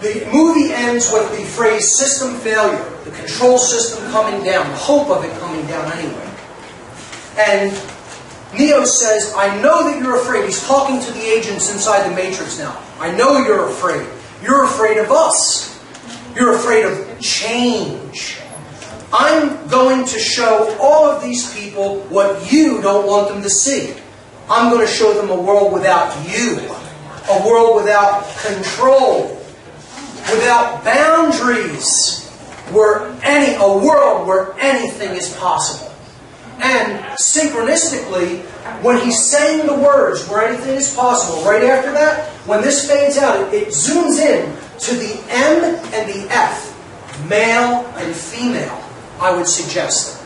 The movie ends with the phrase system failure, the control system coming down, the hope of it coming down anyway. And Neo says, I know that you're afraid. He's talking to the agents inside the Matrix now. I know you're afraid. You're afraid of us. You're afraid of change. I'm going to show all of these people what you don't want them to see. I'm going to show them a world without you. A world without control. Without boundaries. A world where anything is possible. And synchronistically, when he's saying the words where anything is possible, right after that, when this fades out, it zooms in to the M and the F, male and female, I would suggest.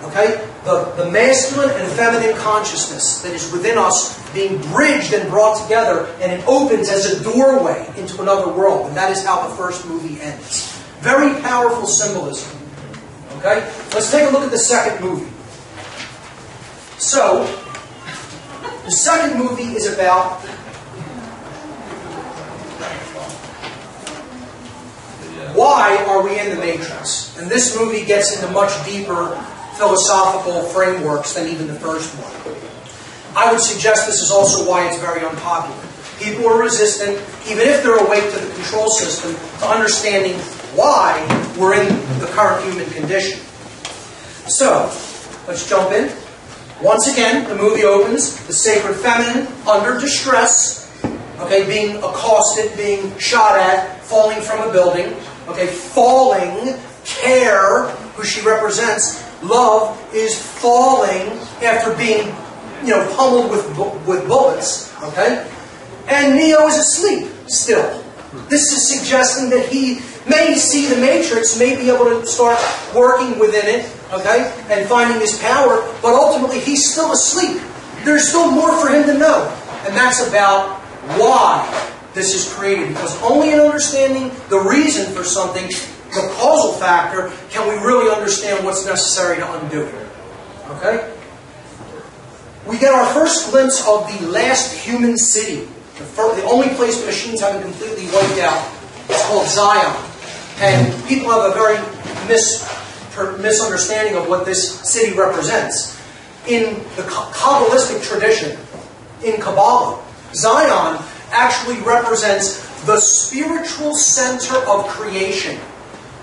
Okay? The masculine and feminine consciousness that is within us being bridged and brought together, and it opens as a doorway into another world. And that is how the first movie ends. Very powerful symbolism. Okay? Let's take a look at the second movie. So, the second movie is about why are we in the Matrix? And this movie gets into much deeper philosophical frameworks than even the first one. I would suggest this is also why it's very unpopular. People are resistant, even if they're awake to the control system, to understanding why we're in the current human condition. So, let's jump in. Once again, the movie opens, the sacred feminine, under distress, okay, being accosted, being shot at, falling from a building, okay, falling, care, who she represents, love is falling after being, pummeled with bullets, okay, and Neo is asleep still. This is suggesting that he may see the Matrix, may be able to start working within it, okay, and finding his power, but ultimately he's still asleep. There's still more for him to know. And that's about why this is created. Because only in understanding the reason for something, the causal factor, can we really understand what's necessary to undo it. Okay? We get our first glimpse of the last human city. The only place machines haven't completely wiped out. It's called Zion. And people have a very misunderstanding of what this city represents. In the Kabbalistic tradition, in Kabbalah, Zion actually represents the spiritual center of creation,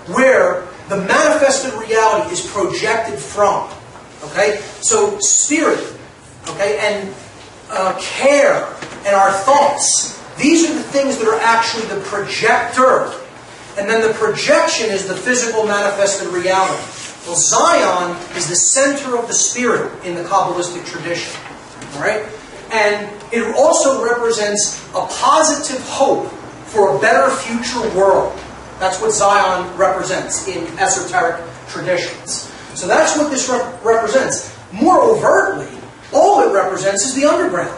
where the manifested reality is projected from. Okay? So spirit, okay, and care, and our thoughts, these are the things that are actually the projector. And then the projection is the physical manifested reality. Well, Zion is the center of the spirit in the Kabbalistic tradition. Alright? And it also represents a positive hope for a better future world. That's what Zion represents in esoteric traditions. So that's what this represents. More overtly, all it represents is the underground.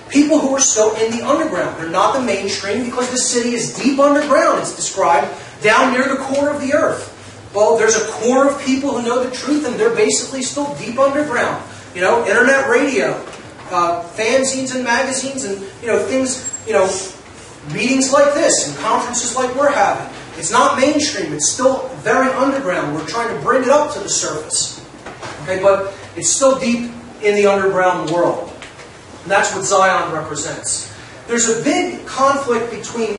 People who are still in the underground. They're not the mainstream because the city is deep underground. It's described down near the core of the earth. Well, there's a core of people who know the truth, and they're basically still deep underground. Internet radio, fanzines and magazines, and things, meetings like this and conferences like we're having. It's not mainstream. It's still very underground. We're trying to bring it up to the surface. Okay, but it's still deep in the underground world. And that's what Zion represents. There's a big conflict between